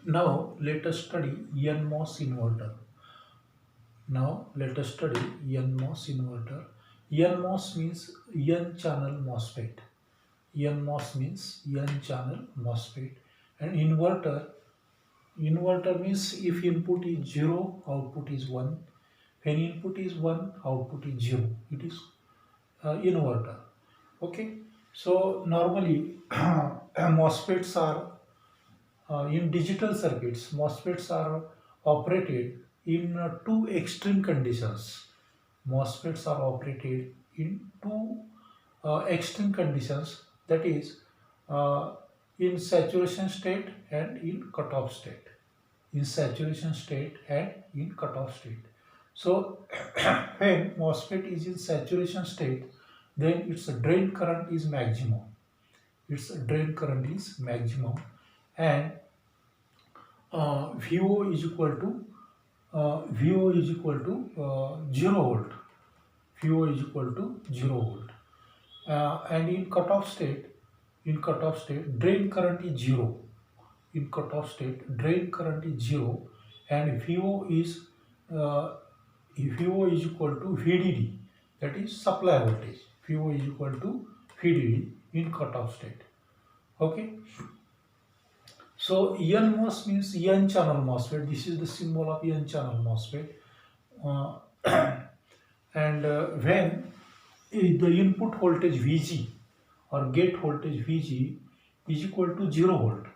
Now let us study NMOS inverter. Now let us study NMOS inverter. NMOS means N channel MOSFET. NMOS means N channel MOSFET. And inverter means if input is 0, output is 1. When input is 1, output is 0. It is inverter. Okay. So normally MOSFETs are in digital circuits, MOSFETs are operated in two extreme conditions. MOSFETs are operated in two extreme conditions, that is, uh, in saturation state and in cutoff state. In saturation state and in cutoff state. So, when MOSFET is in saturation state, then its drain current is maximum. Its drain current is maximum, and VO is equal to 0 volt. VO is equal to 0 volt. And in cutoff state, drain current is 0. In cutoff state, drain current is 0, and uh, VO is equal to VDD, that is supply voltage. VO is equal to VDD in cutoff state. Okay. So NMOS means N channel MOSFET. This is the symbol of N channel MOSFET. Uh, and when the input voltage VG or gate voltage VG is equal to 0 volt,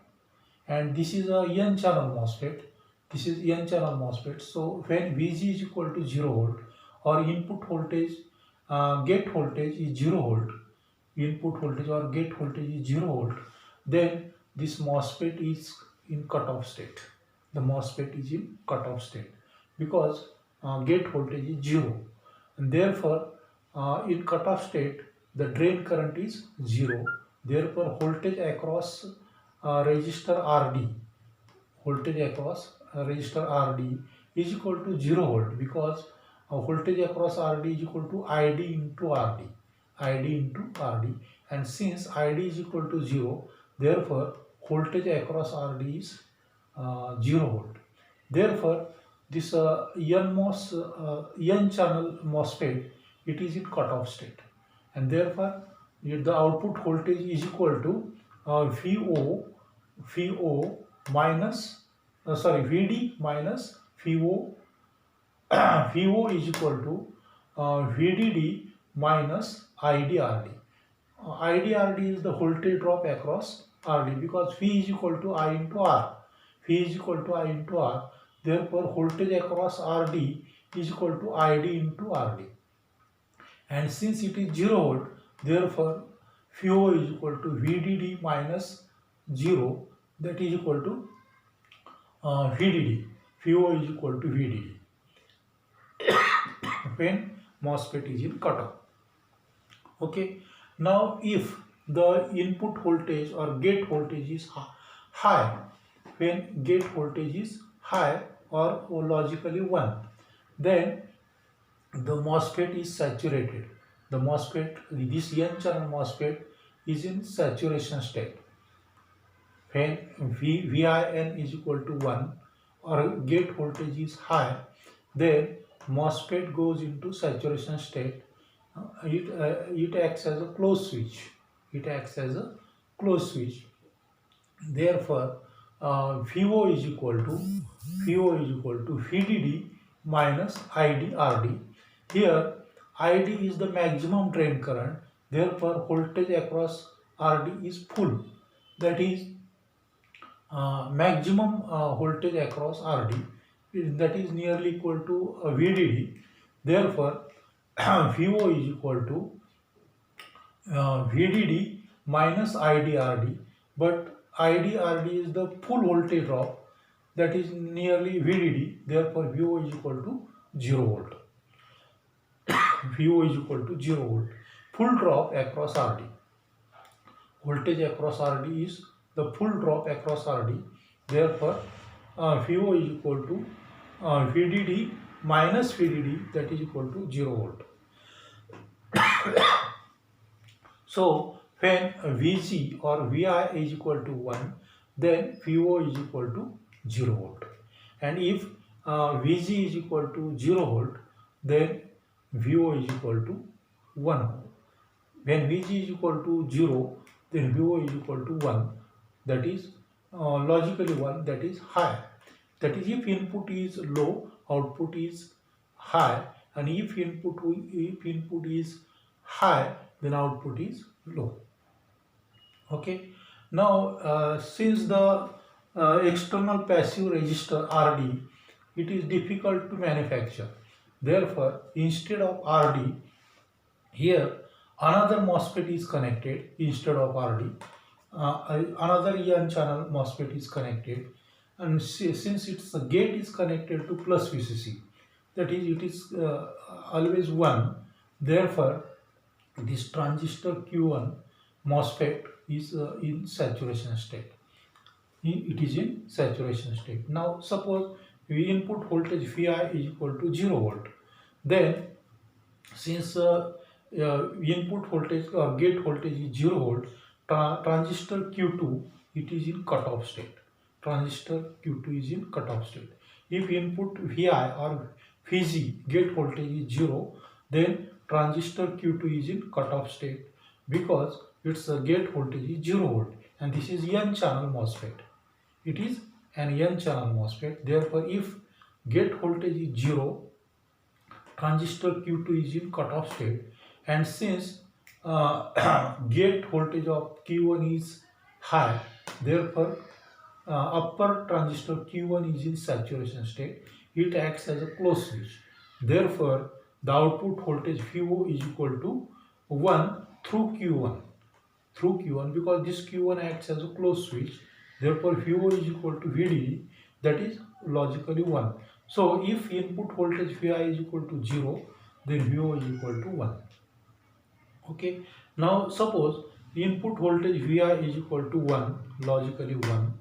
and this is a N channel MOSFET. This is N channel MOSFET. So when VG is equal to 0 volt or input voltage, gate voltage is 0 volt, input voltage or gate voltage is 0 volt, then this MOSFET is in cutoff state. The MOSFET is in cutoff state because gate voltage is 0, and therefore in cutoff state the drain current is 0. Therefore voltage across resistor RD, voltage across resistor RD is equal to 0 volt, because voltage across RD is equal to ID into RD. ID into RD, and since ID is equal to 0, therefore voltage across RD is 0 volt. Therefore this N channel MOSFET, it is in cutoff state, and therefore the output voltage is equal to VO minus VD minus VO. VO is equal to VDD minus IDRD. IDRD is the voltage drop across RD, because V is equal to I into R. V is equal to I into R. Therefore, voltage across RD is equal to ID into RD. And since it is 0 volt, therefore VO is equal to VDD minus 0, that is equal to VDD. VO is equal to VDD when MOSFET is in cutoff. Okay. Now, if the input voltage or gate voltage is high, when gate voltage is high or logically 1, then the MOSFET is saturated. The MOSFET, this N channel MOSFET is in saturation state. When VIN is equal to 1 or gate voltage is high, then MOSFET goes into saturation state. It acts as a closed switch. It acts as a closed switch. Therefore, VO is equal to VDD minus IDRD. Here, ID is the maximum drain current. Therefore, voltage across RD is full. That is maximum voltage across RD. That is nearly equal to VDD. Therefore, VO is equal to VDD minus IDRD, but IDRD is the full voltage drop, that is nearly VDD. Therefore, VO is equal to 0 volt. VO is equal to 0 volt. Full drop across RD. Voltage across RD is the full drop across RD. Therefore, VO is equal to VDD minus VDD, that is equal to 0 volt. So when VG or VI is equal to 1, then VO is equal to 0 volt. And if Vg is equal to 0 volt, then Vo is equal to 1 volt. When Vg is equal to 0, then Vo is equal to 1, that is logically 1, that is high. That is, if input is low, output is high, and if input is high, then output is low. Okay. Now, since the external passive resistor RD, it is difficult to manufacture. Therefore, instead of RD, here another MOSFET is connected instead of RD. Another n channel MOSFET is connected, and since its gate is connected to plus VCC, that is, it is always 1. Therefore, this transistor Q1 MOSFET is in saturation state. It is in saturation state. Now, suppose we input voltage Vi is equal to 0 volt. Then, since input voltage or gate voltage is 0 volt, transistor Q2, it is in cutoff state. Transistor Q2 is in cutoff state. If input Vi or Vg gate voltage is 0, then transistor Q2 is in cutoff state because its gate voltage is 0 volt, and this is n channel MOSFET. It is an n channel MOSFET. Therefore, if gate voltage is 0, transistor Q2 is in cutoff state, and since gate voltage of Q1 is high, therefore upper transistor Q1 is in saturation state. It acts as a closed switch. Therefore, the output voltage Vo is equal to 1 through Q1 because this Q1 acts as a closed switch. Therefore, Vo is equal to VDD, that is logically 1. So, if input voltage Vi is equal to 0, then Vo is equal to 1. Okay. Now, suppose input voltage Vi is equal to 1, logically 1.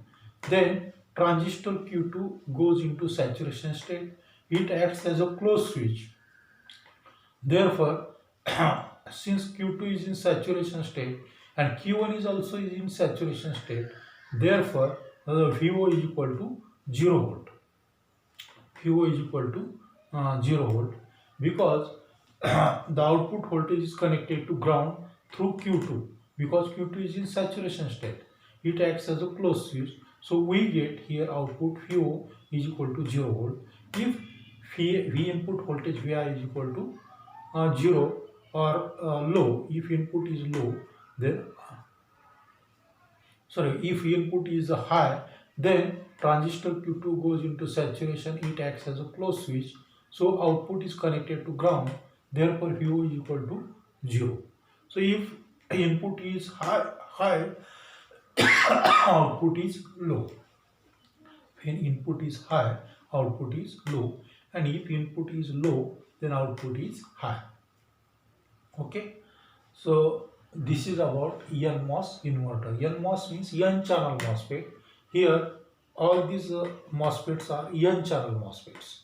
Then transistor Q2 goes into saturation state. It acts as a closed switch. Therefore, since Q2 is in saturation state and Q1 is also in saturation state, therefore Vo is equal to 0 volt. Vo is equal to 0 volt because the output voltage is connected to ground through Q2 because Q2 is in saturation state. It acts as a closed switch. So we get here output Vo is equal to 0 volt. If V input voltage Vi is equal to 0 or low, if input is low, then if input is high, then transistor Q2 goes into saturation. It acts as a closed switch. So output is connected to ground. Therefore, Vo is equal to 0. So if input is high, output is low. When input is high, output is low, and if input is low, then output is high. Okay. So this is about NMOS inverter. NMOS means n channel MOSFET. Here all these MOSFETs are n channel MOSFETs.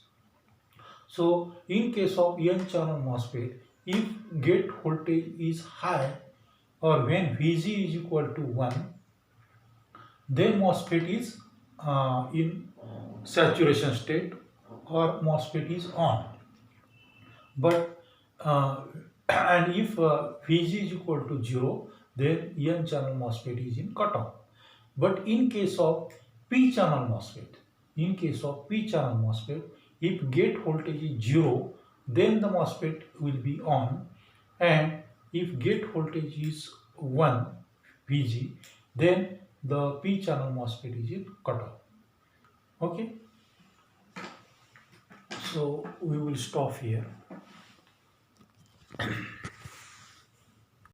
So in case of n channel MOSFET, if gate voltage is high or when Vg is equal to 1, then MOSFET is in saturation state or MOSFET is on. But and if Vg is equal to 0, then n channel MOSFET is in cutoff. But in case of p channel MOSFET, if gate voltage is 0, then the MOSFET will be on, and if gate voltage is 1 Vg, then the p channel MOSFET is in cutoff. Okay. So we will stop here.